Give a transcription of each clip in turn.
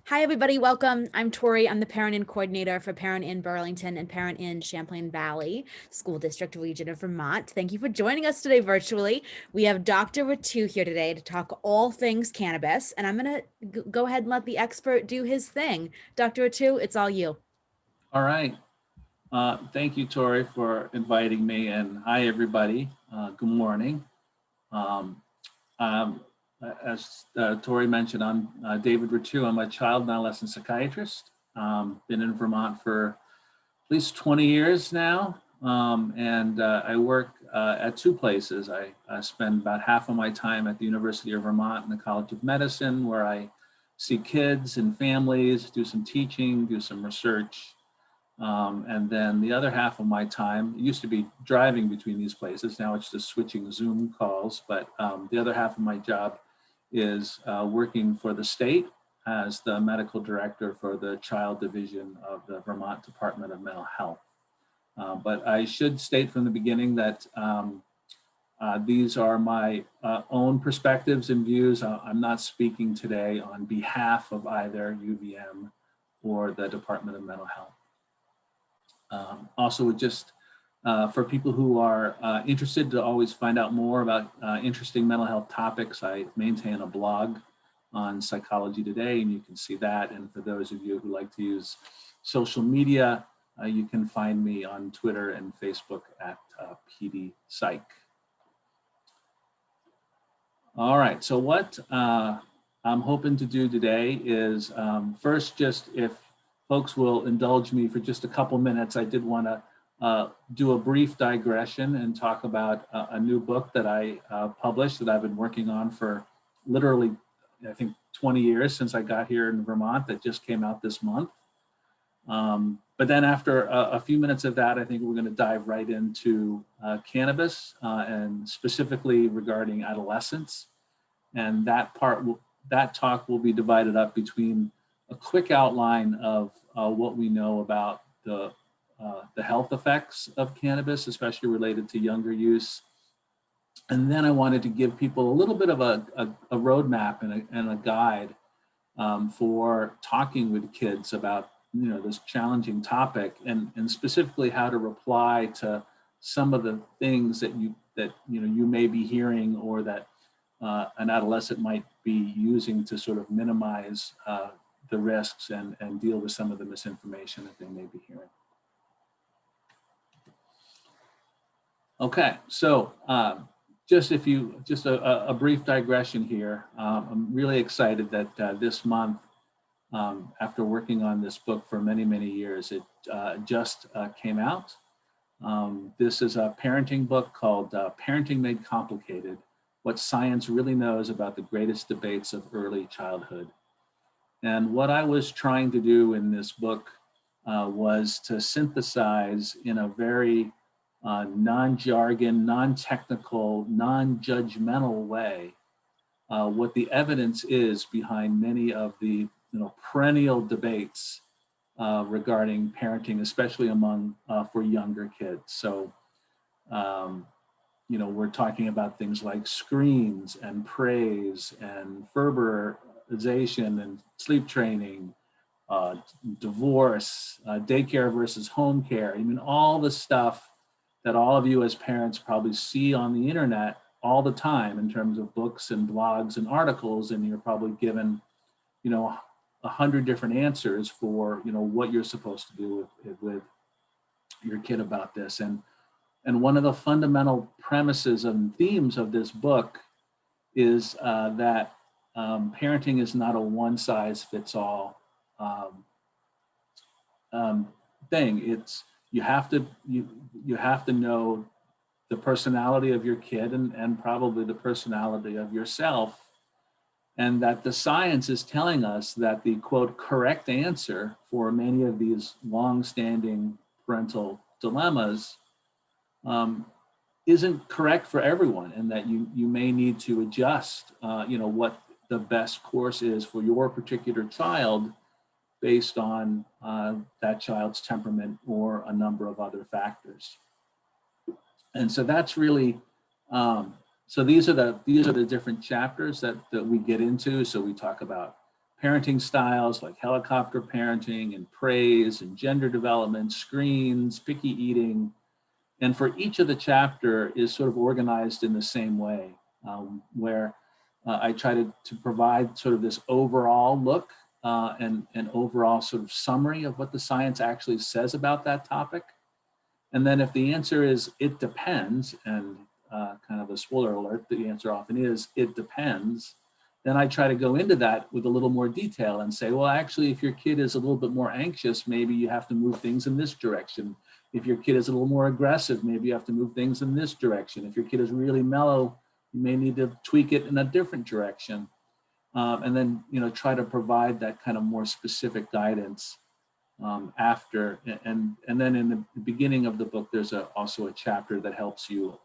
Hi, everybody. Welcome. I'm Tori. I'm the ParentIN coordinator for ParentIN Burlington and ParentIN Champlain Valley School District Region of Vermont. Thank you for joining us today virtually. We have Dr. Rettew here today to talk all things cannabis, and I'm going to go ahead and let the expert do his thing. Dr. Rettew, it's all you. All right. Thank you, Tori, for inviting me. And hi, everybody. Good morning. Um, um, as Tori mentioned, I'm David Rettew. I'm a child and adolescent psychiatrist. Been in Vermont for at least 20 years now. And I work at two places. I spend about half of my time at the University of Vermont in the College of Medicine, where I see kids and families, do some teaching, do some research. And then the other half of my time, it used to be driving between these places. Now it's just switching Zoom calls. But the other half of my job is working for the state as the medical director for the child division of the Vermont Department of Mental Health. But I should state from the beginning that these are my own perspectives and views. I'm not speaking today on behalf of either UVM or the Department of Mental Health. Also, just for people who are interested to always find out more about interesting mental health topics, I maintain a blog on Psychology Today, and you can see that. And for those of you who like to use social media, you can find me on Twitter and Facebook at PD Psych. All right, so what I'm hoping to do today is first, just if folks will indulge me for just a couple minutes, I did want to do a brief digression and talk about a new book that I published that I've been working on for literally, I think, 20 years since I got here in Vermont, that just came out this month. But then after a few minutes of that, I think we're going to dive right into cannabis and specifically regarding adolescents. And that talk will be divided up between a quick outline of what we know about the health effects of cannabis, especially related to younger use. And then I wanted to give people a little bit of a roadmap and a guide for talking with kids about this challenging topic, and specifically how to reply to some of the things that you may be hearing, or that an adolescent might be using to sort of minimize the risks and deal with some of the misinformation that they may be hearing. Okay, so just a brief digression here. I'm really excited that this month, after working on this book for many, many years, it just came out. This is a parenting book called Parenting Made Complicated: What Science Really Knows About the Greatest Debates of Early Childhood. And what I was trying to do in this book was to synthesize in a very non-jargon, non-technical, non-judgmental way what the evidence is behind many of the perennial debates regarding parenting, especially among for younger kids. So, we're talking about things like screens and praise and Ferberization and sleep training, divorce, daycare versus home care. I mean, all the stuff that all of you as parents probably see on the internet all the time in terms of books and blogs and articles, and you're probably given, 100 different answers for, what you're supposed to do with your kid about this. And one of the fundamental premises and themes of this book is that parenting is not a one-size-fits-all thing. It's you have to know the personality of your kid and probably the personality of yourself, and that the science is telling us that the, quote, correct answer for many of these long-standing parental dilemmas isn't correct for everyone, and that you may need to adjust, what the best course is for your particular child based on that child's temperament or a number of other factors. And so that's really, so these are the different chapters that we get into. So we talk about parenting styles like helicopter parenting and praise and gender development, screens, picky eating. And for each of the chapter is sort of organized in the same way, where I try to provide sort of this overall look and an overall sort of summary of what the science actually says about that topic. And then if the answer is it depends, and kind of a spoiler alert, the answer often is it depends, then I try to go into that with a little more detail and say, well, actually, if your kid is a little bit more anxious, maybe you have to move things in this direction. If your kid is a little more aggressive, maybe you have to move things in this direction. If your kid is really mellow, you may need to tweak it in a different direction. And then, try to provide that kind of more specific guidance after. And then in the beginning of the book, there's also a chapter that helps you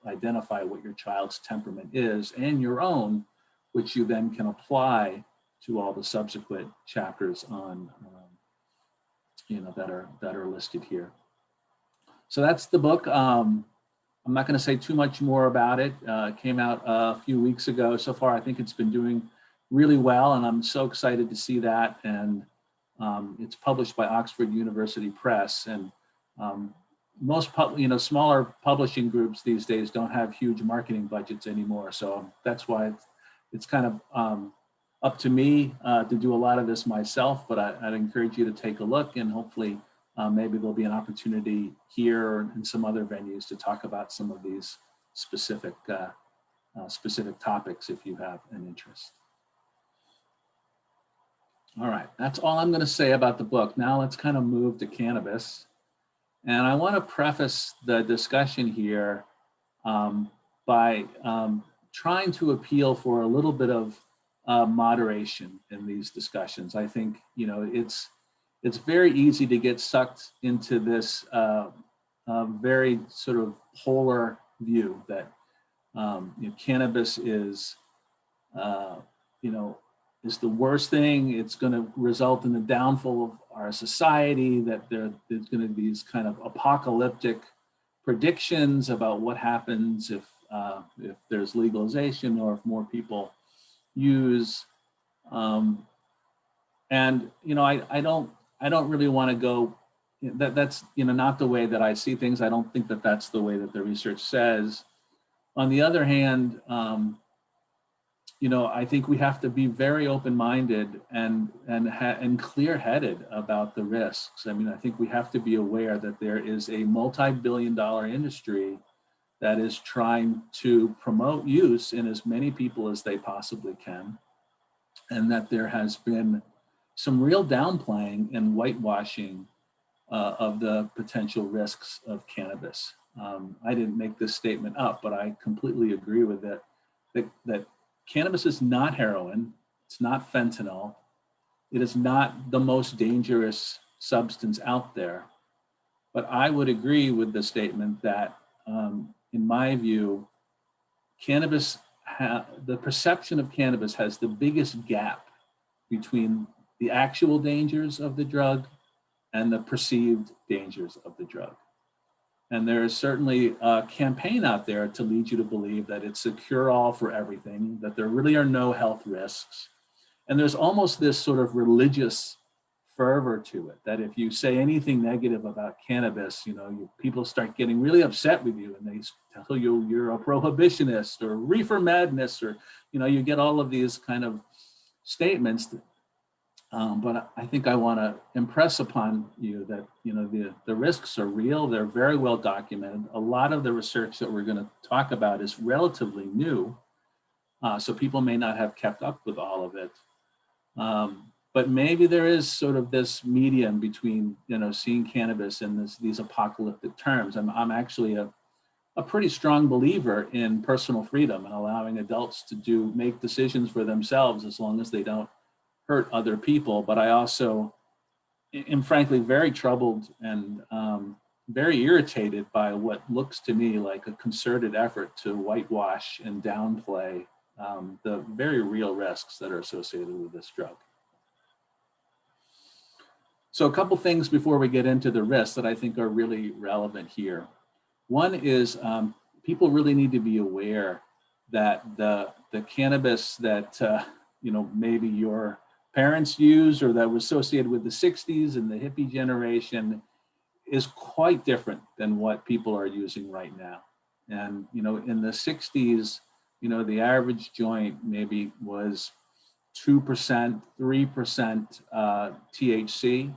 identify what your child's temperament is and your own, which you then can apply to all the subsequent chapters on, that are listed here. So that's the book. I'm not going to say too much more about it. It came out a few weeks ago. So far, I think it's been doing really well, and I'm so excited to see that. And it's published by Oxford University Press. And most smaller publishing groups these days don't have huge marketing budgets anymore. So that's why it's kind of up to me to do a lot of this myself. But I'd encourage you to take a look, and hopefully maybe there'll be an opportunity here or in some other venues to talk about some of these specific topics if you have an interest. All right, that's all I'm going to say about the book. Now let's kind of move to cannabis. And I want to preface the discussion here by trying to appeal for a little bit of moderation in these discussions. I think, it's very easy to get sucked into this very sort of polar view that cannabis is, is the worst thing. It's going to result in the downfall of our society, that there's going to be these kind of apocalyptic predictions about what happens if there's legalization or if more people use. I don't really want to go, that's not the way that I see things. I don't think that that's the way that the research says. On the other hand, I think we have to be very open-minded and clear-headed about the risks. I mean, I think we have to be aware that there is a multi-billion-dollar industry that is trying to promote use in as many people as they possibly can, and that there has been some real downplaying and whitewashing of the potential risks of cannabis. I didn't make this statement up, but I completely agree with it, that cannabis is not heroin, it's not fentanyl, it is not the most dangerous substance out there. But I would agree with the statement that, in my view, cannabis, the perception of cannabis has the biggest gap between the actual dangers of the drug and the perceived dangers of the drug. And there is certainly a campaign out there to lead you to believe that it's a cure-all for everything, that there really are no health risks. And there's almost this sort of religious fervor to it, that if you say anything negative about cannabis, people start getting really upset with you, and they tell you you're a prohibitionist or reefer madness, or, you get all of these kind of statements. But I think I want to impress upon you that, the risks are real. They're very well documented. A lot of the research that we're going to talk about is relatively new. So people may not have kept up with all of it. But maybe there is sort of this medium between, seeing cannabis in these apocalyptic terms. I'm actually a pretty strong believer in personal freedom and allowing adults to make decisions for themselves as long as they don't hurt other people. But I also am frankly very troubled and very irritated by what looks to me like a concerted effort to whitewash and downplay the very real risks that are associated with this drug. So a couple things before we get into the risks that I think are really relevant here. One is people really need to be aware that the cannabis that maybe you're parents used or that was associated with the 60s and the hippie generation is quite different than what people are using right now. And, in the 60s, the average joint maybe was 2%, 3% THC.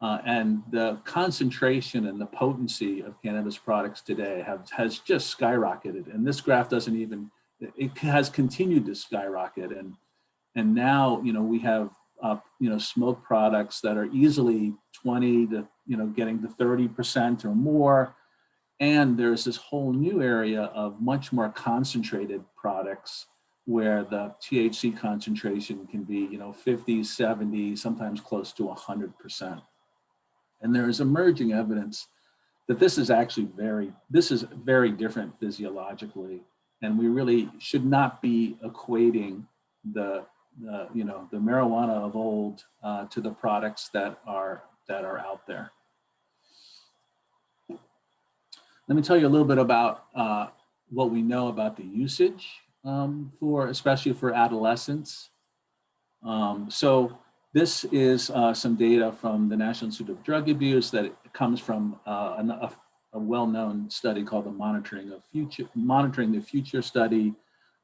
And the concentration and the potency of cannabis products today has just skyrocketed. And this graph doesn't even, it has continued to skyrocket. And now, we have, smoke products that are easily 20 to, getting to 30% or more. And there's this whole new area of much more concentrated products where the THC concentration can be, 50, 70, sometimes close to 100%. And there is emerging evidence that this is very different physiologically. And we really should not be equating the marijuana of old to the products that are out there. Let me tell you a little bit about what we know about the usage especially for adolescents. So this is some data from the National Institute of Drug Abuse that comes from a well-known study called the Monitoring the Future study.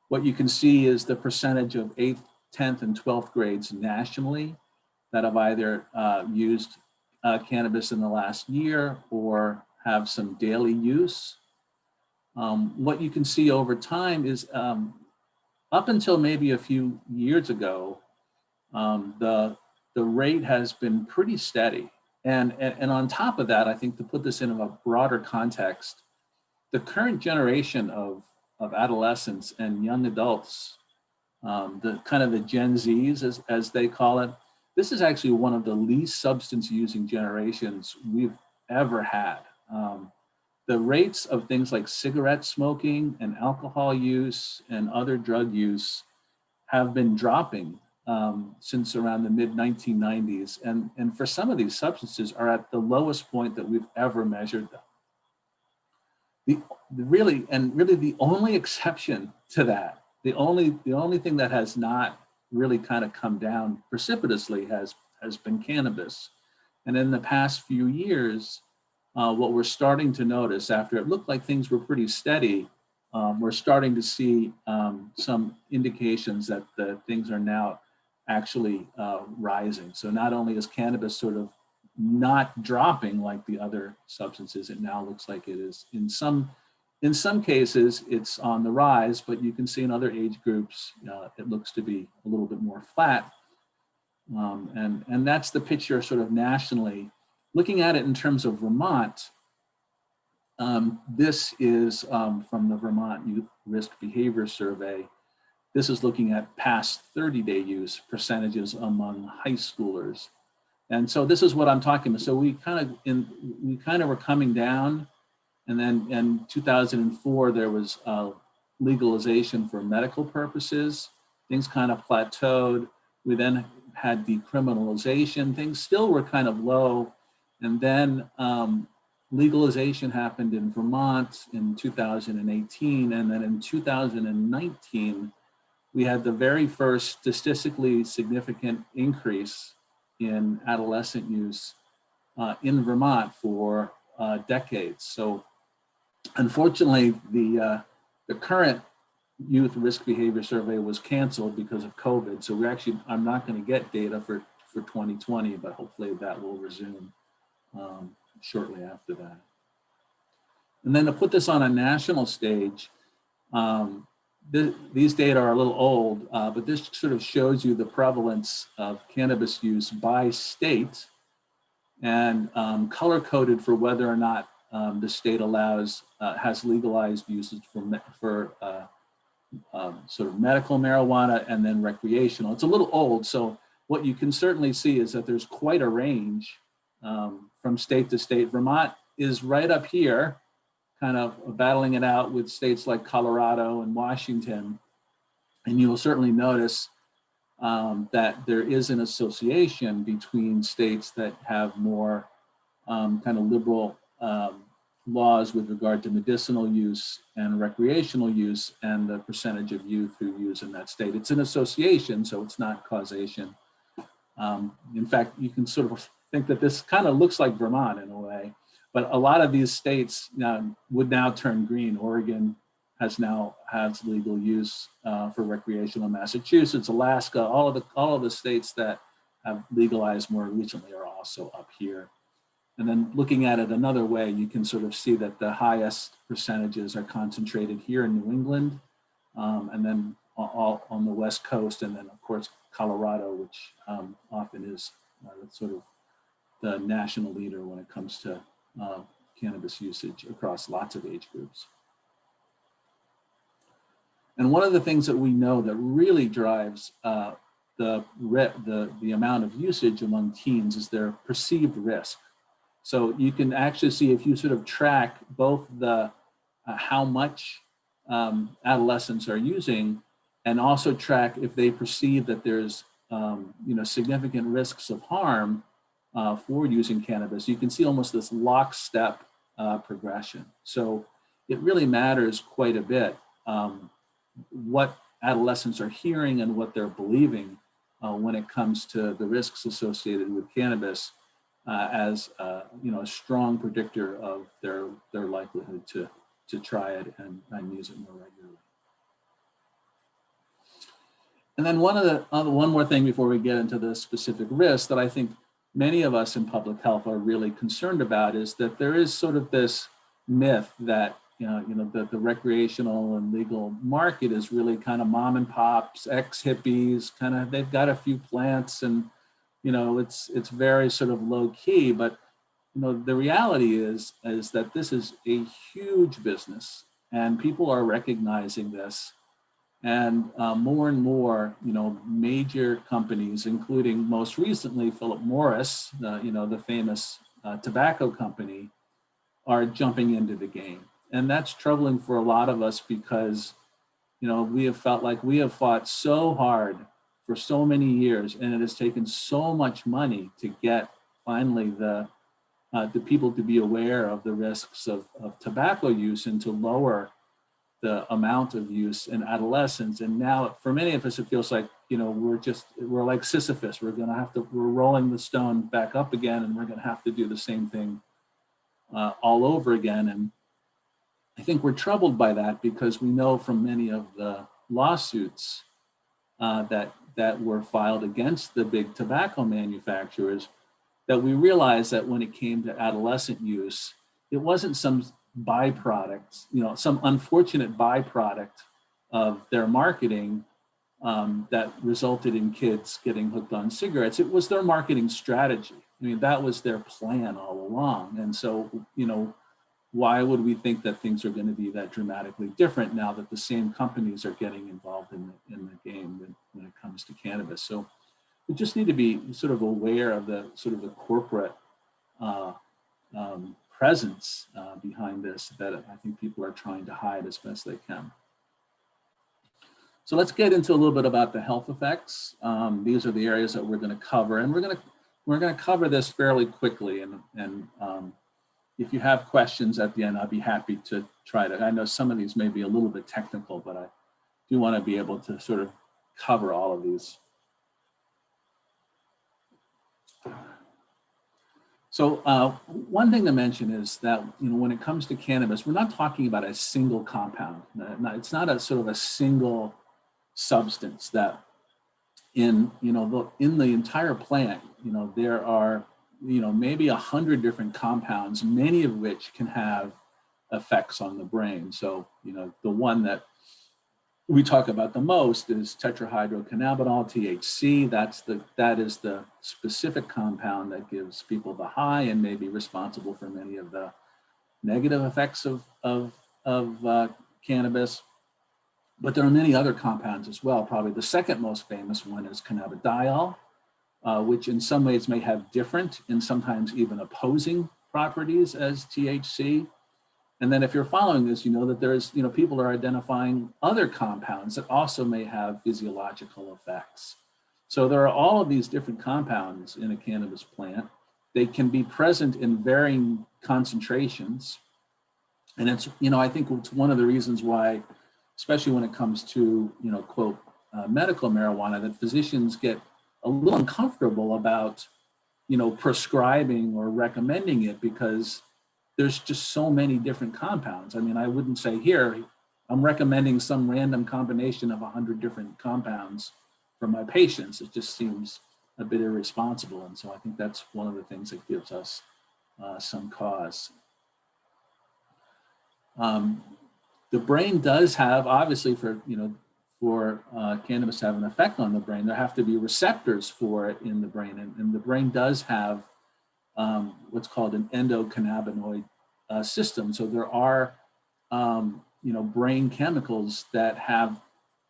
What you can see is the percentage of 8th, 10th, and 12th grades nationally that have either used cannabis in the last year or have some daily use. What you can see over time is up until maybe a few years ago, the rate has been pretty steady. And on top of that, I think to put this in a broader context, the current generation of adolescents and young adults, the kind of the Gen Zs as they call it, this is actually one of the least substance using generations we've ever had. The rates of things like cigarette smoking and alcohol use and other drug use have been dropping since around the mid 1990s. And for some of these substances are at the lowest point that we've ever measured them. Really the only exception to that, the only thing that has not really kind of come down precipitously has been cannabis. And in the past few years, what we're starting to notice after it looked like things were pretty steady, we're starting to see some indications that things are now actually rising. So not only is cannabis sort of not dropping like the other substances, it now looks like it is in some cases it's on the rise, but you can see in other age groups it looks to be a little bit more flat. And that's the picture sort of nationally. Looking at it in terms of Vermont, this is from the Vermont Youth Risk Behavior Survey. This is looking at past 30-day use percentages among high schoolers. And so this is what I'm talking about. So we kind of were coming down, and then in 2004, there was legalization for medical purposes. Things kind of plateaued. We then had decriminalization. Things still were kind of low. And then legalization happened in Vermont in 2018. And then in 2019, we had the very first statistically significant increase in adolescent use in Vermont for decades. So unfortunately, the current Youth Risk Behavior Survey was canceled because of COVID. So I'm not going to get data for 2020, but hopefully that will resume shortly after that. And then to put this on a national stage, these data are a little old, but this sort of shows you the prevalence of cannabis use by state and color-coded for whether or not the state has legalized uses for sort of medical marijuana and then recreational. It's a little old, so what you can certainly see is that there's quite a range from state to state. Vermont is right up here, kind of battling it out with states like Colorado and Washington. And you will certainly notice that there is an association between states that have more kind of liberal laws with regard to medicinal use and recreational use and the percentage of youth who use in that state. It's an association, so it's not causation. In fact, you can sort of think that this kind of looks like Vermont in a way, but a lot of these states would now turn green. Oregon has legal use for recreational. Massachusetts, Alaska, all of the states that have legalized more recently are also up here. And then looking at it another way, you can sort of see that the highest percentages are concentrated here in New England, and then all on the West Coast, and then of course Colorado, which often is sort of the national leader when it comes to cannabis usage across lots of age groups. And one of the things that we know that really drives the amount of usage among teens is their perceived risk. So you can actually see, if you sort of track both the how much adolescents are using, and also track if they perceive that there's significant risks of harm for using cannabis, you can see almost this lockstep progression. So it really matters quite a bit what adolescents are hearing and what they're believing when it comes to the risks associated with cannabis as a strong predictor of their likelihood to try it and use it more regularly. And then one more thing before we get into the specific risks that I think many of us in public health are really concerned about is that there is sort of this myth that the recreational and legal market is really kind of mom and pops, ex-hippies, kind of, they've got a few plants and it's very sort of low key, but the reality is that this is a huge business and people are recognizing this. And more and more, major companies, including most recently Philip Morris, the famous tobacco company, are jumping into the game. And that's troubling for a lot of us because, we have felt like we have fought so hard for so many years, and it has taken so much money to get finally the people to be aware of the risks of tobacco use and to lower the amount of use in adolescents. And now for many of us, it feels like, we're like Sisyphus. We're rolling the stone back up again, and we're going to have to do the same thing all over again. And I think we're troubled by that because we know from many of the lawsuits that were filed against the big tobacco manufacturers, that we realized that when it came to adolescent use, it wasn't some byproduct, some unfortunate byproduct of their marketing that resulted in kids getting hooked on cigarettes. It was their marketing strategy. I mean, that was their plan all along. And so, why would we think that things are going to be that dramatically different now that the same companies are getting involved in the game when it comes to cannabis? So we just need to be sort of aware of the sort of the corporate presence behind this that I think people are trying to hide as best they can. So let's get into a little bit about the health effects. These are the areas that we're going to cover, and we're going to cover this fairly quickly. And if you have questions at the end, I'll be happy to try to. I know some of these may be a little bit technical, but I do want to be able to sort of cover all of these. So one thing to mention is that when it comes to cannabis, we're not talking about a single compound. It's not a sort of a single substance that in the entire plant, there are maybe 100 different compounds, many of which can have effects on the brain. So the one that we talk about the most is tetrahydrocannabinol, THC. That is the specific compound that gives people the high and may be responsible for many of the negative effects of cannabis. But there are many other compounds as well. Probably the second most famous one is cannabidiol, which in some ways may have different and sometimes even opposing properties as THC. And then if you're following this, that there's, people are identifying other compounds that also may have physiological effects. So there are all of these different compounds in a cannabis plant. They can be present in varying concentrations. And it's, I think it's one of the reasons why, especially when it comes to, quote, medical marijuana, that physicians get a little uncomfortable about, prescribing or recommending it because there's just so many different compounds. I mean, I wouldn't say here, I'm recommending some random combination of 100 different compounds for my patients. It just seems a bit irresponsible. And so I think that's one of the things that gives us some cause. The brain does have, obviously, for cannabis to have an effect on the brain, there have to be receptors for it in the brain. And the brain does have what's called an endocannabinoid system. So there are, brain chemicals that have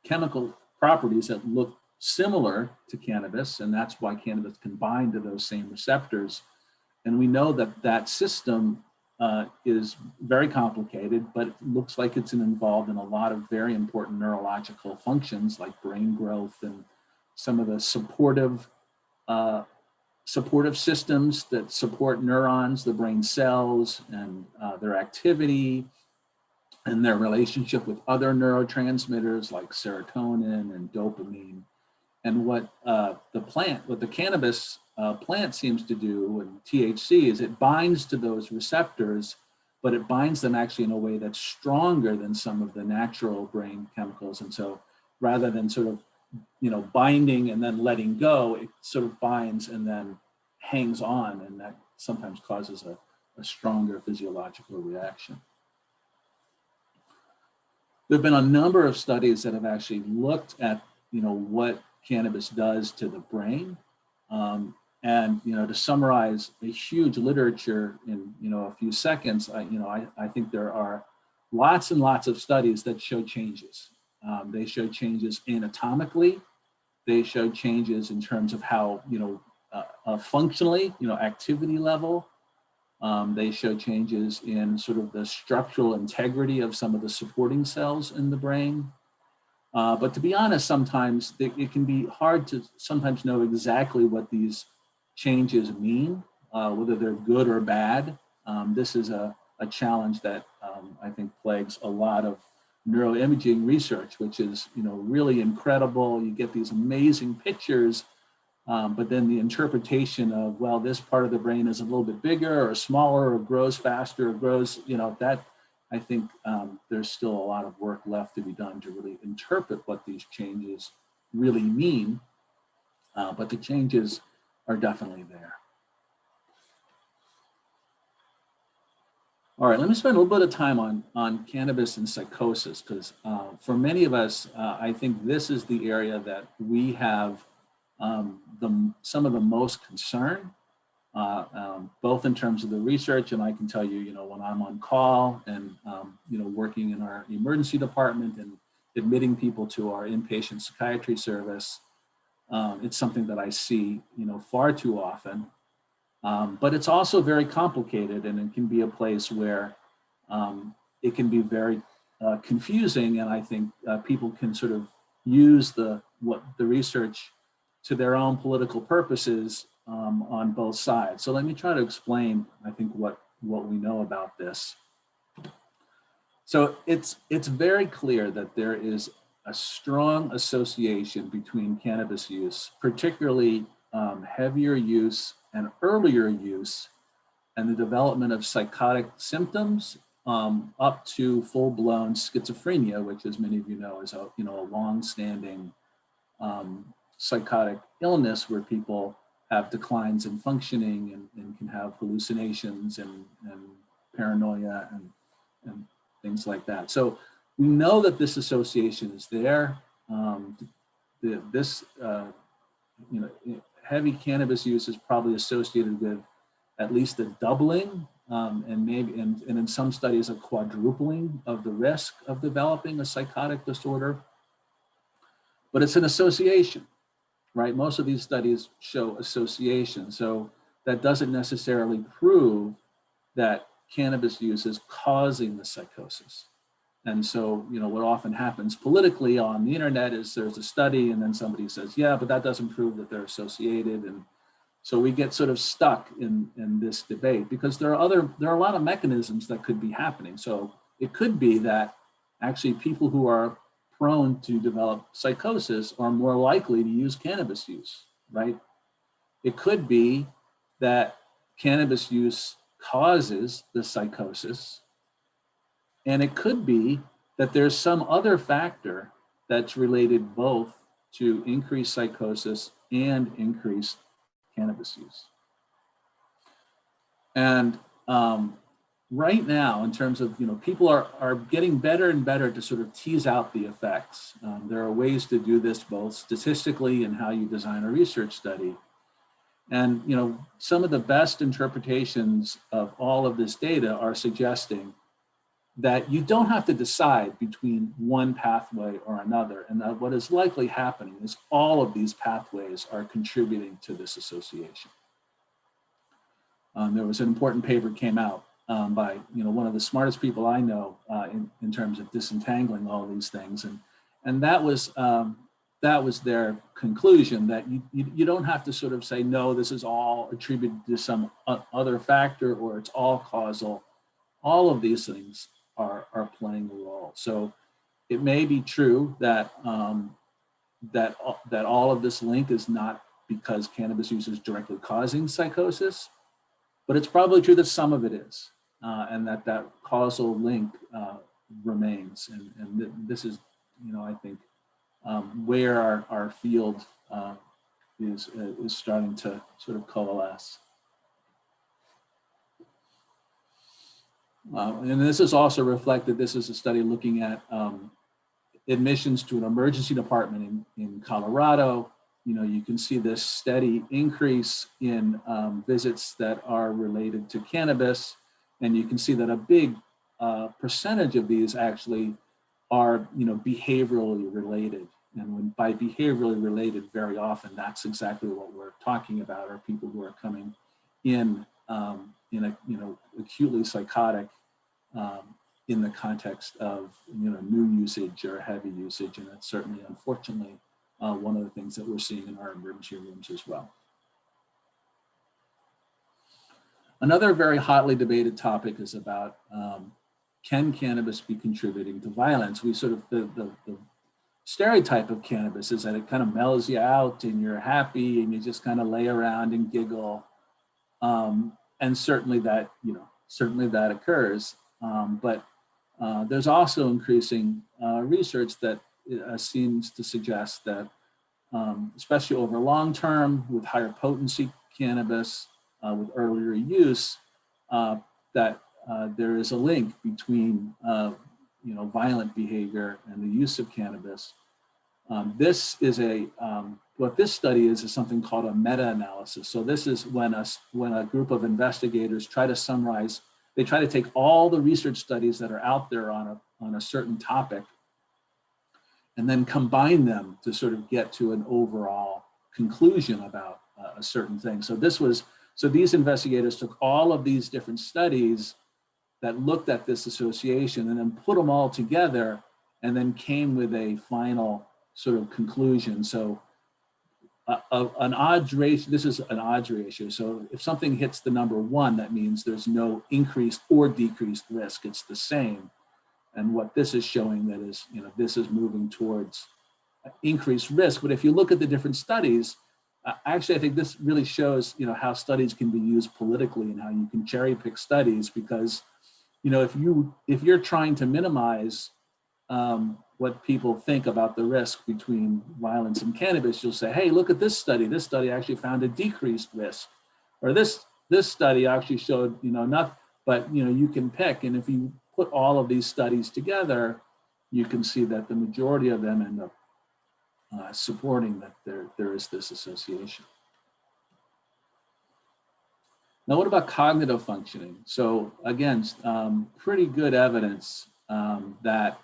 chemical properties that look similar to cannabis, and that's why cannabis can bind to those same receptors. And we know that that system is very complicated, but it looks like it's involved in a lot of very important neurological functions like brain growth and some of the supportive systems that support neurons, the brain cells, and their activity and their relationship with other neurotransmitters like serotonin and dopamine. And what the cannabis plant seems to do, and THC, is it binds to those receptors, but it binds them actually in a way that's stronger than some of the natural brain chemicals. And so rather than sort of, binding and then letting go, it sort of binds and then hangs on, and that sometimes causes a stronger physiological reaction. There have been a number of studies that have actually looked at, what cannabis does to the brain. And, to summarize a huge literature in, a few seconds, I think there are lots and lots of studies that show changes. They show changes anatomically. They show changes in terms of how, functionally, activity level. They show changes in sort of the structural integrity of some of the supporting cells in the brain. But to be honest, sometimes it can be hard to sometimes know exactly what these changes mean, whether they're good or bad. This is a challenge that I think plagues a lot of neuroimaging research, which is really incredible. You get these amazing pictures, but then the interpretation of, well, this part of the brain is a little bit bigger or smaller or grows faster or grows, that I think there's still a lot of work left to be done to really interpret what these changes really mean, but the changes are definitely there. All right, let me spend a little bit of time on cannabis and psychosis, because for many of us, I think this is the area that we have some of the most concern, both in terms of the research, and I can tell you, when I'm on call and, working in our emergency department and admitting people to our inpatient psychiatry service, it's something that I see, far too often. But it's also very complicated, and it can be a place where it can be very confusing, and I think people can sort of use the research to their own political purposes on both sides. So let me try to explain, I think, what we know about this. So it's very clear that there is a strong association between cannabis use, particularly heavier use and earlier use, and the development of psychotic symptoms up to full-blown schizophrenia, which, as many of you know, is a long-standing psychotic illness where people have declines in functioning and can have hallucinations and paranoia and things like that. So we know that this association is there. Heavy cannabis use is probably associated with at least a doubling and maybe, and in some studies, a quadrupling of the risk of developing a psychotic disorder. But it's an association, right? Most of these studies show association. So that doesn't necessarily prove that cannabis use is causing the psychosis. And so, what often happens politically on the internet is there's a study and then somebody says, yeah, but that doesn't prove that they're associated. And so we get sort of stuck in this debate because there are a lot of mechanisms that could be happening. So it could be that actually people who are prone to develop psychosis are more likely to use cannabis use. right? It could be that cannabis use causes the psychosis, and it could be that there's some other factor that's related both to increased psychosis and increased cannabis use. And right now, in terms of, people are getting better and better to sort of tease out the effects. There are ways to do this both statistically and how you design a research study. And, some of the best interpretations of all of this data are suggesting that you don't have to decide between one pathway or another, and that what is likely happening is all of these pathways are contributing to this association. There was an important paper came out by one of the smartest people I know in terms of disentangling all these things, and that was their conclusion, that you don't have to sort of say, no, this is all attributed to some other factor or it's all causal. All of these things are playing a role. So it may be true that that all of this link is not because cannabis use is directly causing psychosis, but it's probably true that some of it is, and that causal link remains. And this is, I think, where our field is starting to sort of coalesce. And this is also reflected, this is a study looking at admissions to an emergency department in Colorado. You can see this steady increase in visits that are related to cannabis. And you can see that a big percentage of these actually are, behaviorally related. And by behaviorally related, very often, that's exactly what we're talking about, are people who are coming in acutely psychotic in the context of, new usage or heavy usage. And that's certainly, unfortunately, one of the things that we're seeing in our emergency rooms as well. Another very hotly debated topic is about, can cannabis be contributing to violence? We sort of, the stereotype of cannabis is that it kind of mellows you out and you're happy and you just kind of lay around and giggle. And certainly that, certainly that occurs. But there's also increasing research that seems to suggest that, especially over long term with higher potency cannabis, with earlier use, that there is a link between violent behavior and the use of cannabis. This is what this study is something called a meta-analysis. So this is when a group of investigators try to summarize. They try to take all the research studies that are out there on a certain topic, and then combine them to sort of get to an overall conclusion about a certain thing. So these investigators took all of these different studies that looked at this association and then put them all together and then came with a final sort of conclusion. So an odds ratio, this is an odds ratio. So if something hits the number 1, that means there's no increased or decreased risk. It's the same. And what this is showing that is, this is moving towards increased risk. But if you look at the different studies, actually, I think this really shows, how studies can be used politically and how you can cherry pick studies, because, if you're trying to minimize what people think about the risk between violence and cannabis, you'll say, hey, look at this study. This study actually found a decreased risk, or this study actually showed, not, but, you can pick. And if you put all of these studies together, you can see that the majority of them end up supporting that there is this association. Now, what about cognitive functioning? So again, pretty good evidence that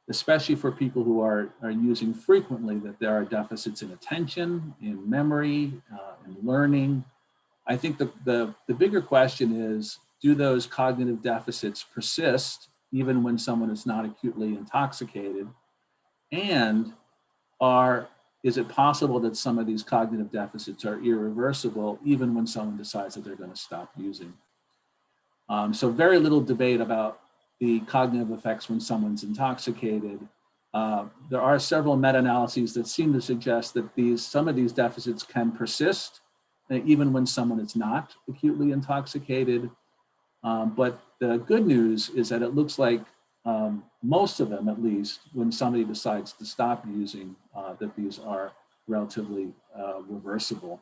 especially for people who are using frequently, that there are deficits in attention, in memory, in learning. I think the bigger question is, do those cognitive deficits persist even when someone is not acutely intoxicated? And is it possible that some of these cognitive deficits are irreversible even when someone decides that they're going to stop using? So very little debate about the cognitive effects when someone's intoxicated. there are several meta-analyses that seem to suggest that some of these deficits can persist even when someone is not acutely intoxicated. But the good news is that it looks like most of them, at least, when somebody decides to stop using, that these are relatively reversible,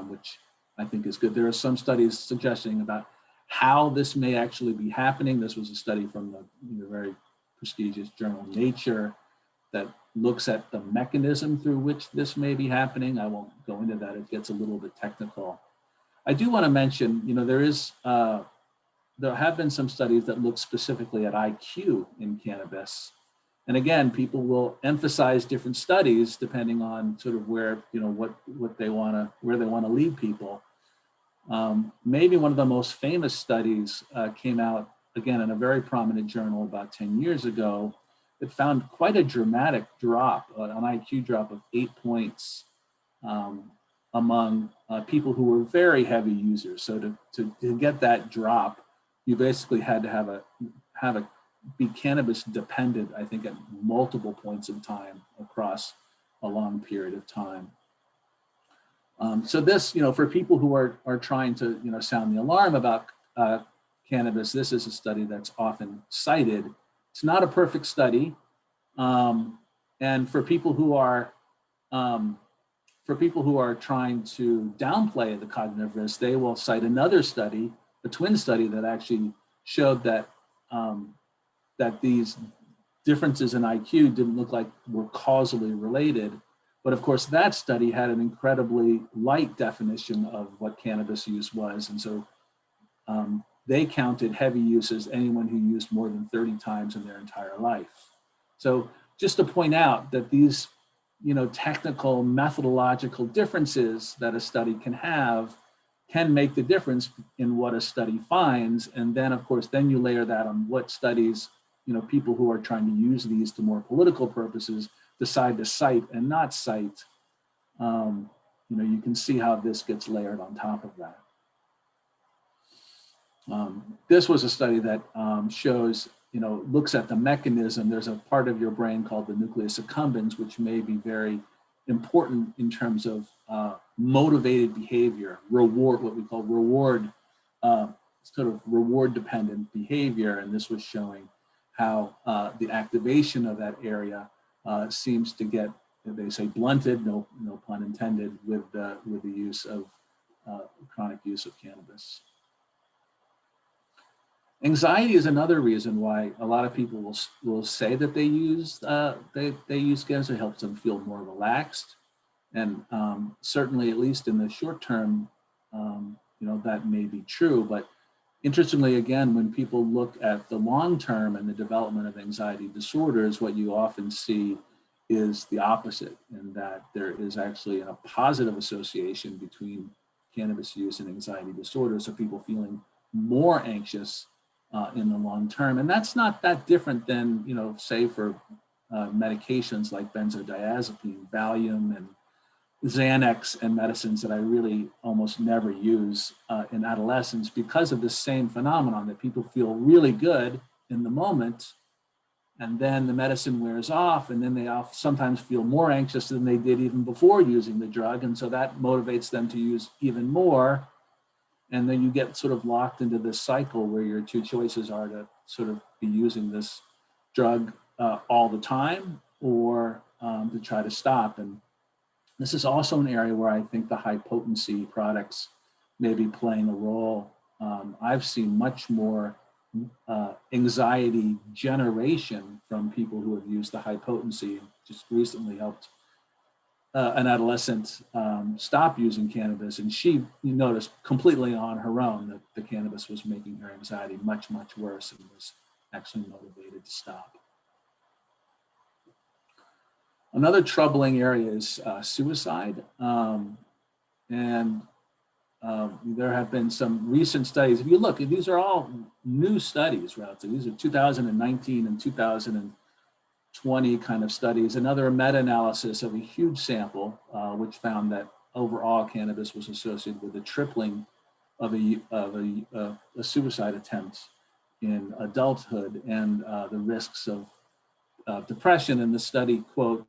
which I think is good. There are some studies suggesting about how this may actually be happening. This was a study from the very prestigious journal Nature that looks at the mechanism through which this may be happening. I won't go into that, it gets a little bit technical. I do want to mention, there have been some studies that look specifically at IQ in cannabis. And again, people will emphasize different studies depending on sort of where, where they want to lead people. Maybe one of the most famous studies came out, again, in a very prominent journal about 10 years ago. It found quite a dramatic drop, an IQ drop of 8 points among people who were very heavy users. So to get that drop, you basically had to be cannabis dependent, I think, at multiple points in time across a long period of time. So this, for people who are trying to, sound the alarm about cannabis, this is a study that's often cited. It's not a perfect study, and for people who are trying to downplay the cognitive risk, they will cite another study, a twin study that actually showed that that these differences in IQ didn't look like were causally related. But of course, that study had an incredibly light definition of what cannabis use was. And so they counted heavy use as anyone who used more than 30 times in their entire life. So just to point out that these, technical methodological differences that a study can have can make the difference in what a study finds. And then, of course, then you layer that on what studies, people who are trying to use these to more political purposes decide to cite and not cite. You can see how this gets layered on top of that. This was a study that shows, looks at the mechanism. There's a part of your brain called the nucleus accumbens, which may be very important in terms of motivated behavior, reward, what we call reward, sort of reward dependent behavior. And this was showing how the activation of that area seems to get, they say, blunted, no pun intended, with the use of chronic use of cannabis. Anxiety is another reason why a lot of people will say that they use cannabis. It helps them feel more relaxed, and certainly, at least in the short term, that may be true. But interestingly, again, when people look at the long term and the development of anxiety disorders, what you often see is the opposite, in that there is actually a positive association between cannabis use and anxiety disorders. So people feeling more anxious in the long term. And that's not that different than, say for medications like benzodiazepine, Valium, and Xanax, and medicines that I really almost never use in adolescents, because of the same phenomenon that people feel really good in the moment, and then the medicine wears off, and then they sometimes feel more anxious than they did even before using the drug. And so that motivates them to use even more. And then you get sort of locked into this cycle where your two choices are to sort of be using this drug all the time, or to try to stop. And this is also an area where I think the high potency products may be playing a role. I've seen much more anxiety generation from people who have used the high potency. Just recently helped an adolescent stop using cannabis, and she noticed completely on her own that the cannabis was making her anxiety much, much worse, and was actually motivated to stop. Another troubling area is suicide. There have been some recent studies. If you look, these are all new studies, relatively. These are 2019 and 2020 kind of studies. Another meta-analysis of a huge sample, which found that overall cannabis was associated with a tripling of a suicide attempt in adulthood, and the risks of depression. And the study quote,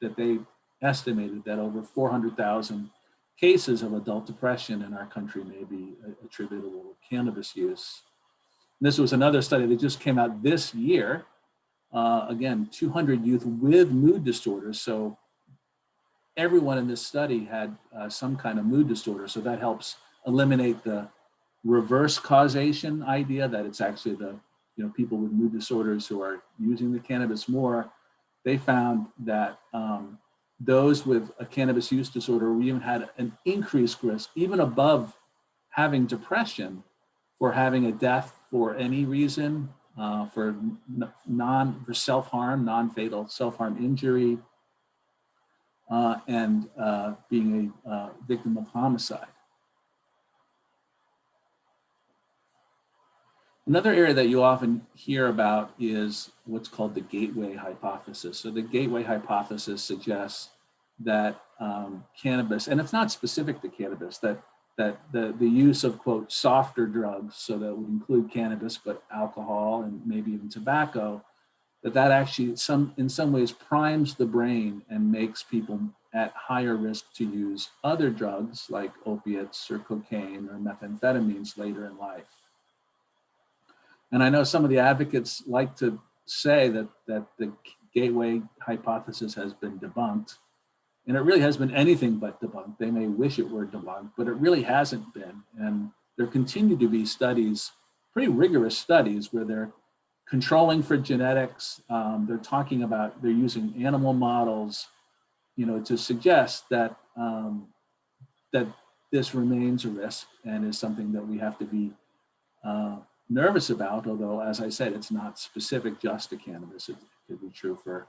that they estimated that over 400,000 cases of adult depression in our country may be attributable to cannabis use. And this was another study that just came out this year. Again, 200 youth with mood disorders. So everyone in this study had some kind of mood disorder. So that helps eliminate the reverse causation idea that it's actually the people with mood disorders who are using the cannabis more. They found that those with a cannabis use disorder even had an increased risk, even above having depression, for having a death for any reason, for self-harm, non-fatal self-harm injury, and being a victim of homicide. Another area that you often hear about is what's called the gateway hypothesis. So the gateway hypothesis suggests that cannabis, and it's not specific to cannabis, that the use of, quote, softer drugs, so that would include cannabis, but alcohol and maybe even tobacco, that actually in some ways primes the brain and makes people at higher risk to use other drugs like opiates or cocaine or methamphetamines later in life. And I know some of the advocates like to say that the gateway hypothesis has been debunked, and it really has been anything but debunked. They may wish it were debunked, but it really hasn't been. And there continue to be studies, pretty rigorous studies, where they're controlling for genetics. They're talking about, they're using animal models, to suggest that that this remains a risk and is something that we have to be nervous about, although, as I said, it's not specific just to cannabis. It could be true for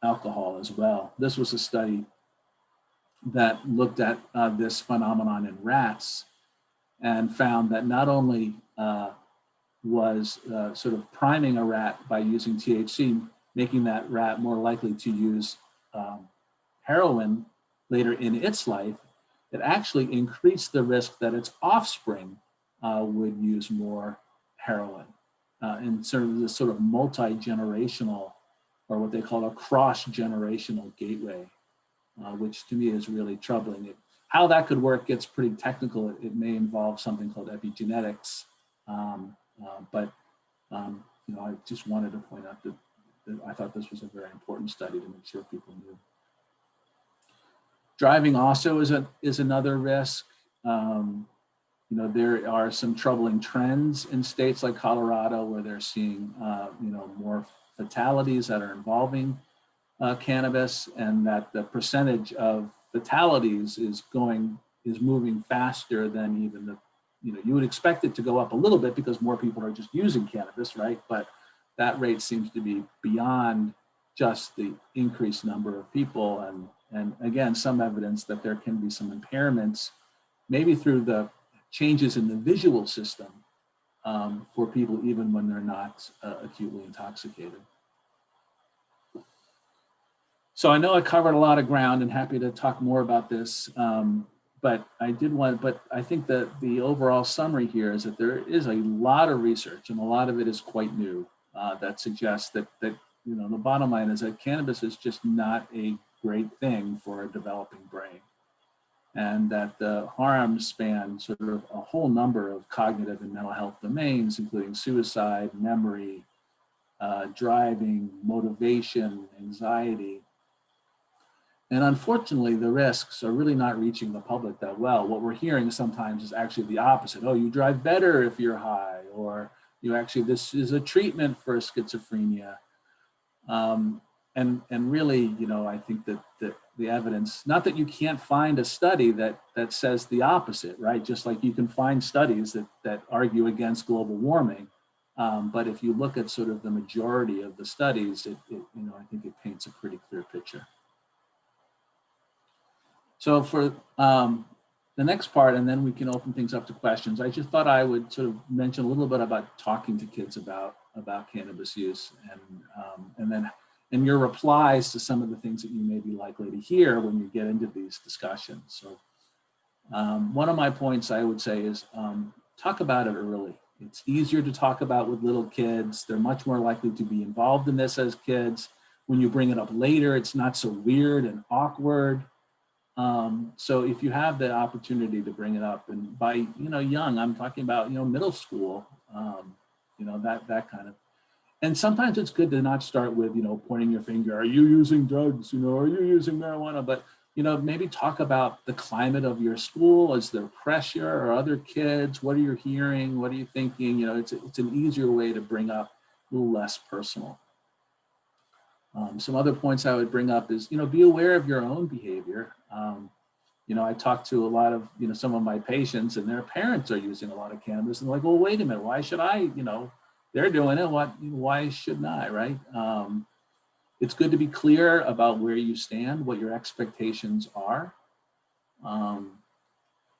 alcohol as well. This was a study that looked at this phenomenon in rats and found that not only was sort of priming a rat by using THC, making that rat more likely to use heroin later in its life, it actually increased the risk that its offspring would use more heroin, and sort of this sort of multi-generational, or what they call a cross-generational gateway, which to me is really troubling. How that could work gets pretty technical. It may involve something called epigenetics, but I just wanted to point out that I thought this was a very important study to make sure people knew. Driving also is another risk. There are some troubling trends in states like Colorado where they're seeing, more fatalities that are involving cannabis, and that the percentage of fatalities is moving faster than even the, you would expect it to go up a little bit because more people are just using cannabis, right? But that rate seems to be beyond just the increased number of people. And again, some evidence that there can be some impairments, maybe through the changes in the visual system for people even when they're not acutely intoxicated. So I know I covered a lot of ground and happy to talk more about this, but I think that the overall summary here is that there is a lot of research, and a lot of it is quite new, that suggests that the bottom line is that cannabis is just not a great thing for a developing brain, and that the harms span sort of a whole number of cognitive and mental health domains, including suicide, memory, driving, motivation, anxiety. And unfortunately, the risks are really not reaching the public that well. What we're hearing sometimes is actually the opposite. Oh, you drive better if you're high, or this is a treatment for schizophrenia. And really, I think that the evidence, not that you can't find a study that says the opposite, right? Just like you can find studies that argue against global warming. But if you look at sort of the majority of the studies, I think it paints a pretty clear picture. So for the next part, and then we can open things up to questions, I just thought I would sort of mention a little bit about talking to kids about cannabis use, and then your replies to some of the things that you may be likely to hear when you get into these discussions. So one of my points I would say is talk about it early. It's easier to talk about with little kids. They're much more likely to be involved in this as kids. When you bring it up later, it's not so weird and awkward. So if you have the opportunity to bring it up, and by young, I'm talking about middle school, that kind of. And sometimes it's good to not start with pointing your finger. Are you using drugs? Are you using marijuana? But maybe talk about the climate of your school. Is there pressure or other kids? What are you hearing? What are you thinking? It's an easier way to bring up a little less personal. Some other points I would bring up is, be aware of your own behavior. I talk to a lot of, some of my patients, and their parents are using a lot of cannabis, and they're like, well, wait a minute, why should I, they're doing it, why shouldn't I, right? It's good to be clear about where you stand, what your expectations are.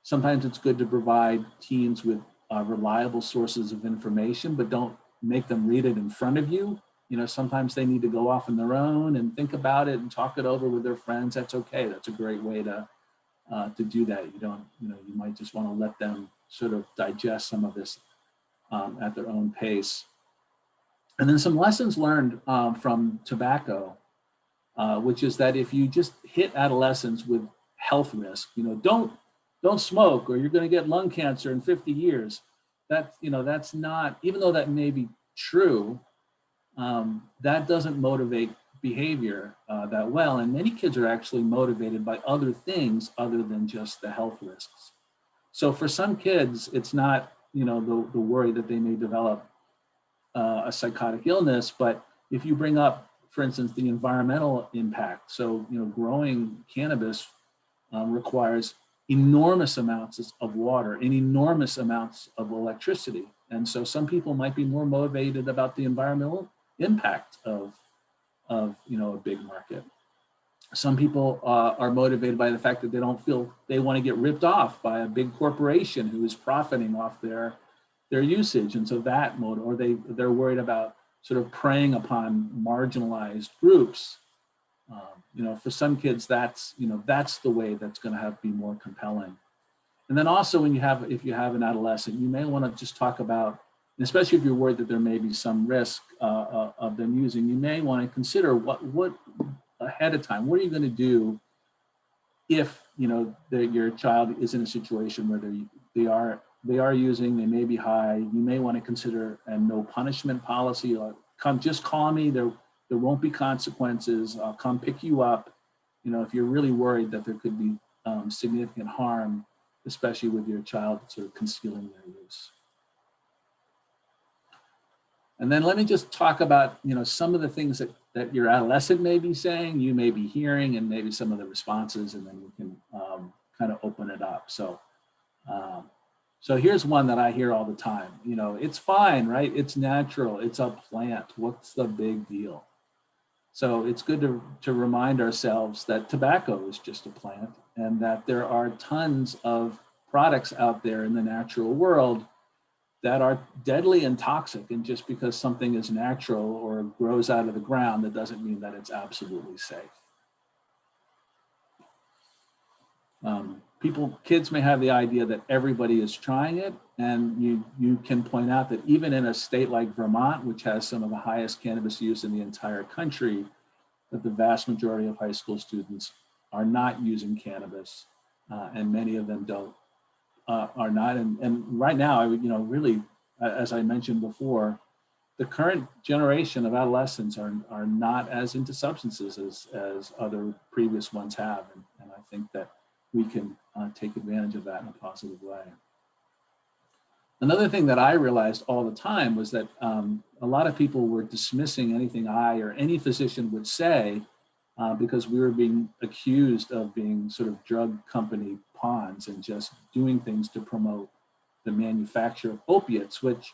Sometimes it's good to provide teens with reliable sources of information, but don't make them read it in front of you. Sometimes they need to go off on their own and think about it and talk it over with their friends. That's okay. That's a great way to do that. You might just want to let them sort of digest some of this at their own pace. And then some lessons learned from tobacco, which is that if you just hit adolescents with health risk, don't smoke or you're going to get lung cancer in 50 years. That's not, even though that may be true, that doesn't motivate behavior that well. And many kids are actually motivated by other things other than just the health risks. So for some kids, it's not, the worry that they may develop a psychotic illness, but if you bring up, for instance, the environmental impact. So, growing cannabis requires enormous amounts of water and enormous amounts of electricity. And so some people might be more motivated about the environmental impact of a big market. Some people are motivated by the fact that they don't feel they want to get ripped off by a big corporation who is profiting off their usage. And so that mode, or they're worried about sort of preying upon marginalized groups. For some kids, that's the way that's going to be more compelling. And then also if you have an adolescent, you may want to just talk about, especially if you're worried that there may be some risk of them using, you may want to consider what ahead of time, what are you going to do if your child is in a situation where they are using, they may be high. You may want to consider a no punishment policy. Just call me. There won't be consequences. I'll come pick you up. If you're really worried that there could be significant harm, especially with your child sort of concealing their use. And then let me just talk about some of the things that your adolescent may be saying, you may be hearing, and maybe some of the responses, and then we can kind of open it up. So here's one that I hear all the time. It's fine, right? It's natural. It's a plant. What's the big deal? So it's good to remind ourselves that tobacco is just a plant, and that there are tons of products out there in the natural world that are deadly and toxic. And just because something is natural or grows out of the ground, that doesn't mean that it's absolutely safe. Kids may have the idea that everybody is trying it, and you can point out that even in a state like Vermont, which has some of the highest cannabis use in the entire country, that the vast majority of high school students are not using cannabis, and many of them are not. And right now, I would, really, as I mentioned before, the current generation of adolescents are not as into substances as other previous ones have, and I think that we can take advantage of that in a positive way. Another thing that I realized all the time was that a lot of people were dismissing anything I or any physician would say because we were being accused of being sort of drug company pawns and just doing things to promote the manufacture of opiates, which,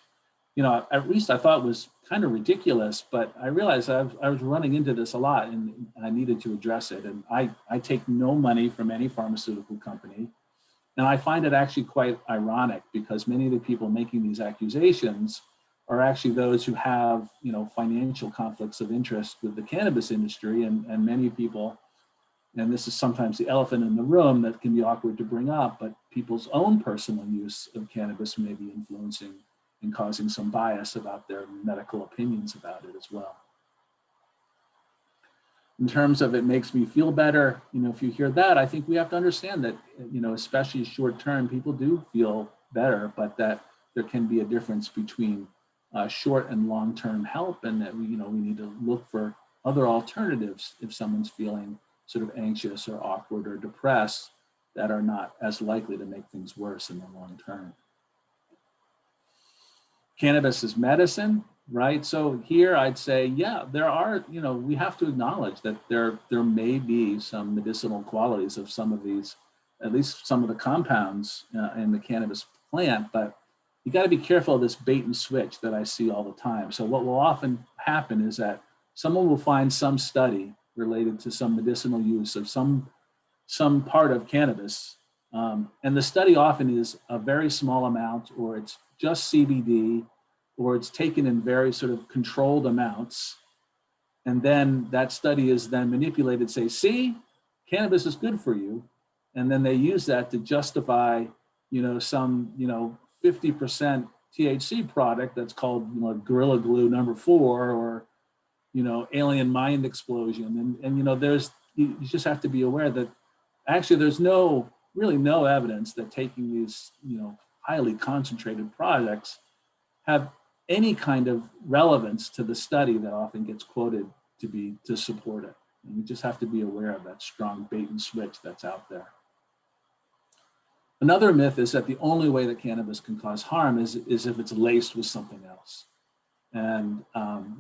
at least I thought was kind of ridiculous, but I realized I was running into this a lot and I needed to address it. And I take no money from any pharmaceutical company. And I find it actually quite ironic because many of the people making these accusations are actually those who have, financial conflicts of interest with the cannabis industry, and many people, and this is sometimes the elephant in the room that can be awkward to bring up, but people's own personal use of cannabis may be influencing and causing some bias about their medical opinions about it as well. In terms of it makes me feel better, if you hear that, I think we have to understand that, especially short term, people do feel better, but that there can be a difference between short and long term help, and that we need to look for other alternatives if someone's feeling sort of anxious or awkward or depressed that are not as likely to make things worse in the long term. Cannabis is medicine, right? So here I'd say, yeah, there are, we have to acknowledge that there may be some medicinal qualities of some of these, at least some of the compounds in the cannabis plant, but you got to be careful of this bait and switch that I see all the time. So what will often happen is that someone will find some study related to some medicinal use of some part of cannabis, and the study often is a very small amount, or it's just CBD, or it's taken in very sort of controlled amounts. And then that study is then manipulated, say, see, cannabis is good for you. And then they use that to justify, some, 50% THC product that's called, Gorilla Glue number 4, or, alien mind explosion. And you just have to be aware that actually there's really no evidence that taking these, highly concentrated products have any kind of relevance to the study that often gets quoted to support it. And you just have to be aware of that strong bait and switch that's out there. Another myth is that the only way that cannabis can cause harm is if it's laced with something else. And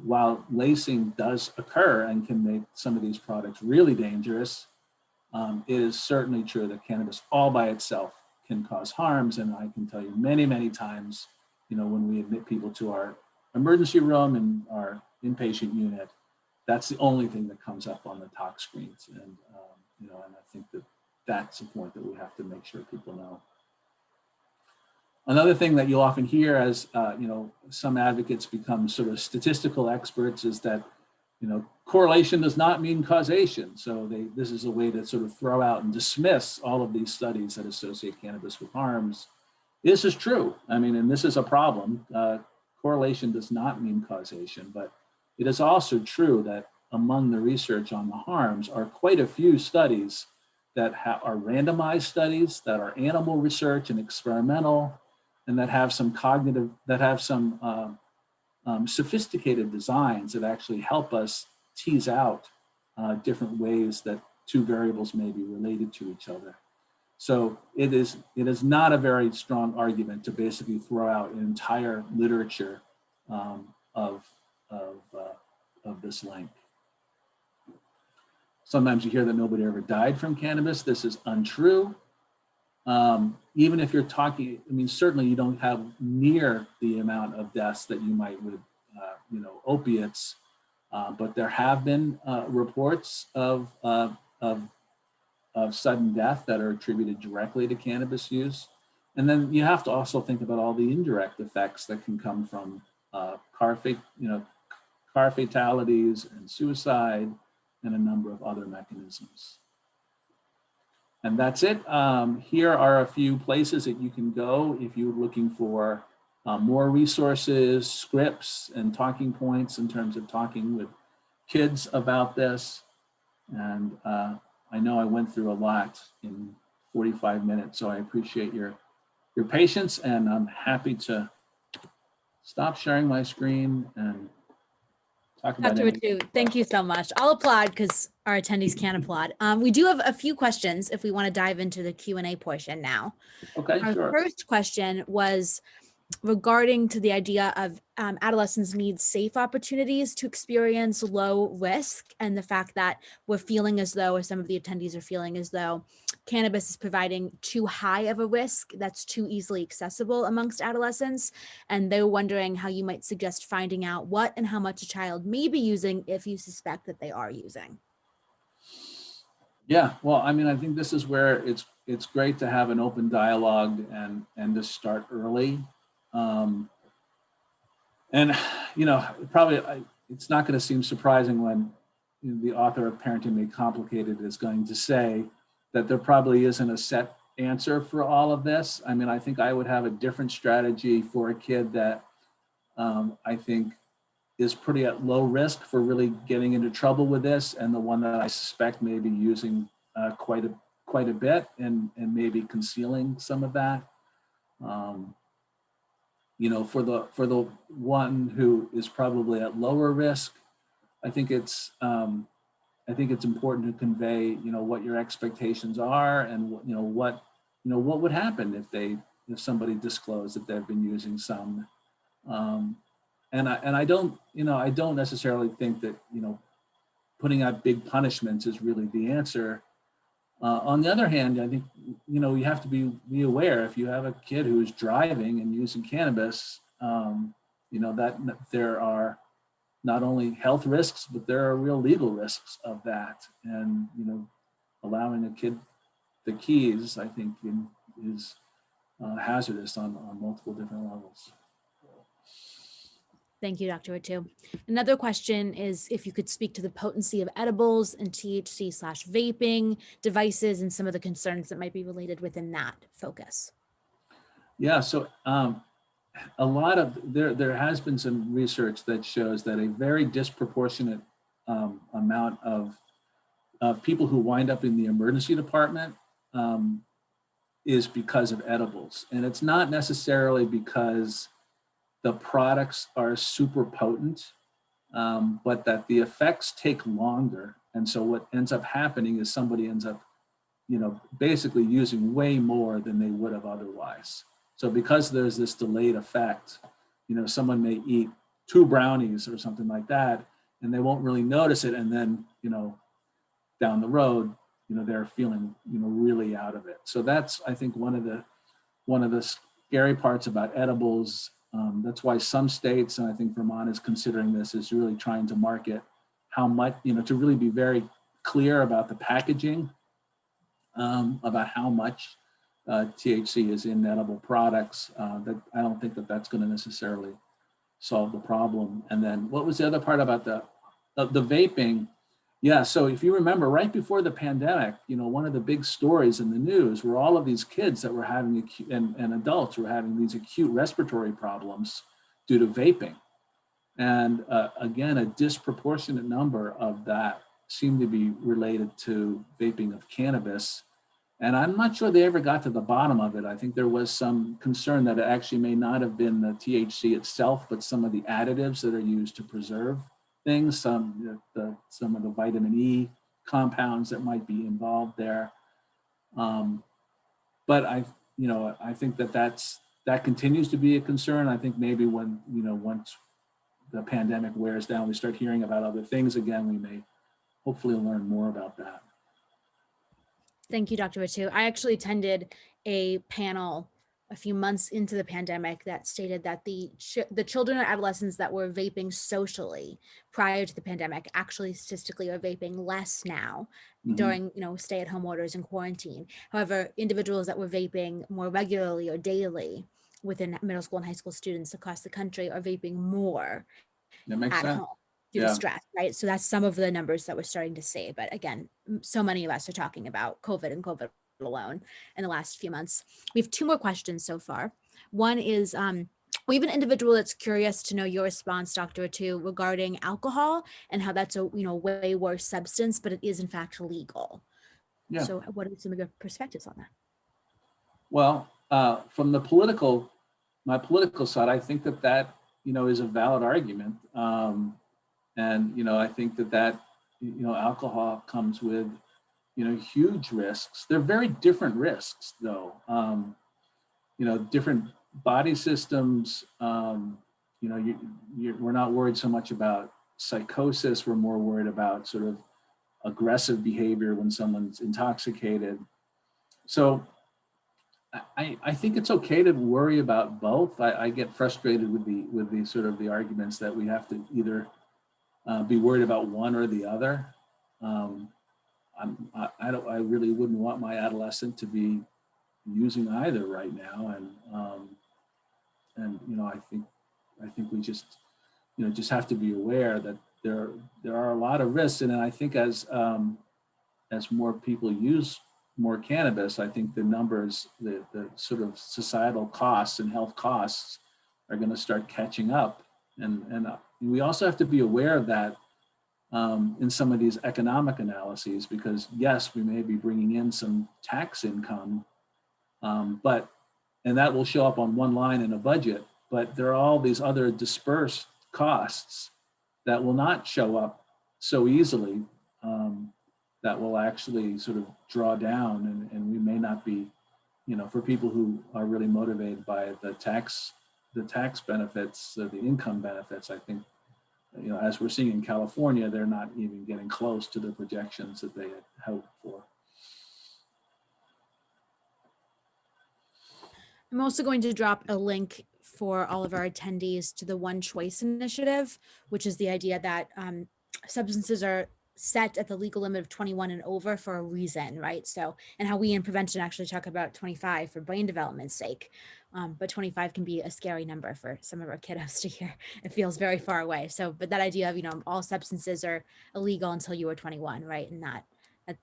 while lacing does occur and can make some of these products really dangerous, it is certainly true that cannabis all by itself can cause harms. And I can tell you many, many times, when we admit people to our emergency room and our inpatient unit, that's the only thing that comes up on the tox screens. And, and I think that's a point that we have to make sure people know. Another thing that you'll often hear as, some advocates become sort of statistical experts is that, correlation does not mean causation. So this is a way to sort of throw out and dismiss all of these studies that associate cannabis with harms. This is true. And this is a problem. Correlation does not mean causation, but it is also true that among the research on the harms are quite a few studies that are randomized studies, that are animal research and experimental, and that have some sophisticated designs that actually help us tease out different ways that two variables may be related to each other. So it is not a very strong argument to basically throw out an entire literature of this length. Sometimes you hear that nobody ever died from cannabis. This is untrue. Even if you're talking, certainly you don't have near the amount of deaths that you might with, opiates, but there have been reports of sudden death that are attributed directly to cannabis use. And then you have to also think about all the indirect effects that can come from car fatalities and suicide and a number of other mechanisms. And that's it. Here are a few places that you can go if you're looking for more resources, scripts, and talking points in terms of talking with kids about this. And I know I went through a lot in 45 minutes, so I appreciate your patience, and I'm happy to stop sharing my screen and talk about Dr. Rettew, thank you so much. I'll applaud because our attendees can't applaud. We do have a few questions if we want to dive into the Q&A portion now. Okay, our sure. First question was regarding to the idea of adolescents need safe opportunities to experience low risk, and the fact that we're feeling as though, or some of the attendees are feeling as though, cannabis is providing too high of a risk that's too easily accessible amongst adolescents. And they're wondering how you might suggest finding out what and how much a child may be using if you suspect that they are using. Yeah, well, I think this is where it's great to have an open dialogue and to start early. And probably it's not going to seem surprising when the author of ParentIN Made Complicated is going to say that there probably isn't a set answer for all of this. I think I would have a different strategy for a kid that I think is pretty at low risk for really getting into trouble with this, and the one that I suspect may be using quite a bit and maybe concealing some of that. For the one who is probably at lower risk, I think it's important to convey, what your expectations are, and what would happen if somebody disclosed that they've been using some. And I don't necessarily think that, putting out big punishments is really the answer. On the other hand, I think, you have to be aware if you have a kid who is driving and using cannabis, that there are not only health risks, but there are real legal risks of that. And, allowing a kid the keys, I think, is hazardous on multiple different levels. Thank you, Dr. Rettew. Another question is if you could speak to the potency of edibles and THC/vaping devices and some of the concerns that might be related within that focus. Yeah, so a lot of there has been some research that shows that a very disproportionate amount of people who wind up in the emergency department is because of edibles, and it's not necessarily because the products are super potent, but that the effects take longer. And so what ends up happening is somebody ends up, basically using way more than they would have otherwise. So because there's this delayed effect, someone may eat 2 brownies or something like that, and they won't really notice it. And then, down the road, they're feeling, really out of it. So that's, I think, one of the scary parts about edibles. That's why some states, and I think Vermont is considering this, is really trying to market how much, to really be very clear about the packaging, about how much THC is in edible products. That I don't think that's going to necessarily solve the problem. And then what was the other part about the vaping? Yeah, so if you remember, right before the pandemic, one of the big stories in the news were all of these kids that were having acute, and adults were having these acute respiratory problems due to vaping. And again, a disproportionate number of that seemed to be related to vaping of cannabis. And I'm not sure they ever got to the bottom of it. I think there was some concern that it actually may not have been the THC itself, but some of the additives that are used to preserve things, some of the vitamin E compounds that might be involved there. But I think that continues to be a concern. I think maybe when, once the pandemic wears down, we start hearing about other things again, we may hopefully learn more about that. Thank you, Dr. Rettew. I actually attended a panel a few months into the pandemic that stated that the children or adolescents that were vaping socially prior to the pandemic actually statistically are vaping less now during stay-at-home orders and quarantine. However, individuals that were vaping more regularly or daily within middle school and high school students across the country are vaping more at home due to stress, right? So that's some of the numbers that we're starting to see. But again, so many of us are talking about COVID and COVID alone in the last few months. We have 2 more questions so far. One is, we have an individual that's curious to know your response, Dr. Rettew, regarding alcohol and how that's a way worse substance, but it is in fact legal. Yeah. So what are some of your perspectives on that? Well, from my political side, I think that is a valid argument. And, I think that alcohol comes with, huge risks. They're very different risks, though. Different body systems. We're not worried so much about psychosis. We're more worried about sort of aggressive behavior when someone's intoxicated. So I think it's okay to worry about both. I get frustrated with the sort of the arguments that we have to either be worried about one or the other. I really wouldn't want my adolescent to be using either right now, and I think we just have to be aware that there are a lot of risks, and I think as more people use more cannabis, I think the numbers, the sort of societal costs and health costs are going to start catching up And we also have to be aware of that in some of these economic analyses, because yes, we may be bringing in some tax income, and that will show up on one line in a budget, but there are all these other dispersed costs that will not show up so easily, that will actually sort of draw down, and we may not be, for people who are really motivated by the tax benefits, the income benefits. I think, as we're seeing in California, they're not even getting close to the projections that they had hoped for. I'm also going to drop a link for all of our attendees to the One Choice Initiative, which is the idea that substances are set at the legal limit of 21 and over for a reason, right? So, and how we in prevention actually talk about 25 for brain development's sake. But 25 can be a scary number for some of our kiddos to hear. It feels very far away. So, but that idea of, all substances are illegal until you are 21, right? And that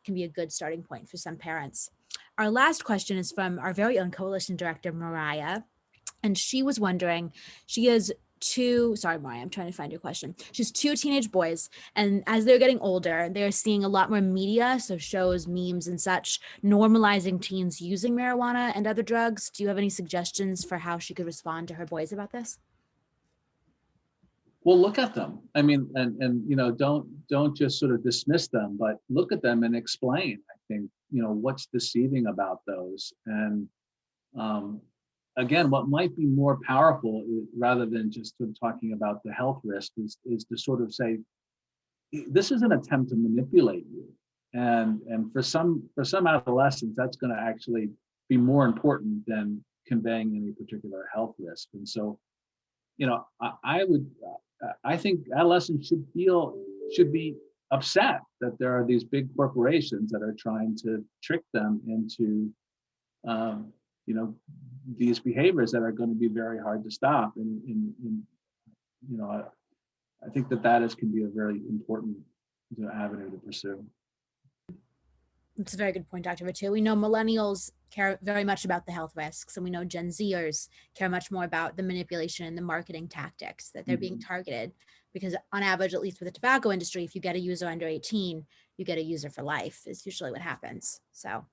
can be a good starting point for some parents. Our last question is from our very own coalition director, Mariah. And she was wondering, she has sorry, Mariah, I'm trying to find your question. She has 2 teenage boys, and as they're getting older, they're seeing a lot more media, so shows, memes, and such, normalizing teens using marijuana and other drugs. Do you have any suggestions for how she could respond to her boys about this? Well, look at them. I mean, and don't just sort of dismiss them, but look at them and explain. I think, what's deceiving about those. And again, what might be more powerful, rather than just sort of talking about the health risk, is to sort of say, this is an attempt to manipulate you. And for some adolescents, that's going to actually be more important than conveying any particular health risk. And so, I think adolescents should be upset that there are these big corporations that are trying to trick them into, these behaviors that are going to be very hard to stop. And I think that can be a very important avenue to pursue. It's a very good point, Dr. Rettew. We know millennials care very much about the health risks, and we know Gen Zers care much more about the manipulation and the marketing tactics that they're being targeted, because on average, at least with the tobacco industry, if you get a user under 18, you get a user for life is usually what happens. So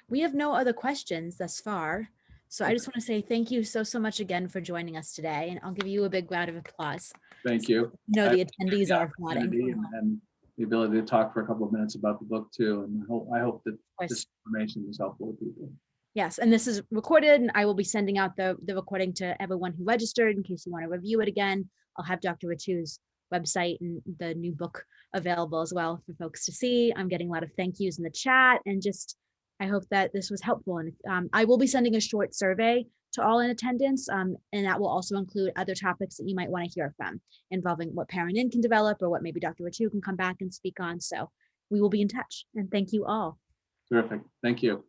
we have no other questions thus far. So I just want to say thank you so much again for joining us today, and I'll give you a big round of applause. Thank you. No, the attendees are applauding. And the ability to talk for a couple of minutes about the book too. And I hope that this information is helpful to people. Yes, and this is recorded, and I will be sending out the recording to everyone who registered in case you want to review it again. I'll have Dr. Rettew's website and the new book available as well for folks to see. I'm getting a lot of thank yous in the chat, and just I hope that this was helpful. And I will be sending a short survey to all in attendance, and that will also include other topics that you might want to hear from, involving what ParentIN can develop or what maybe Dr. Rettew can come back and speak on. So we will be in touch, and thank you all. Terrific. Thank you.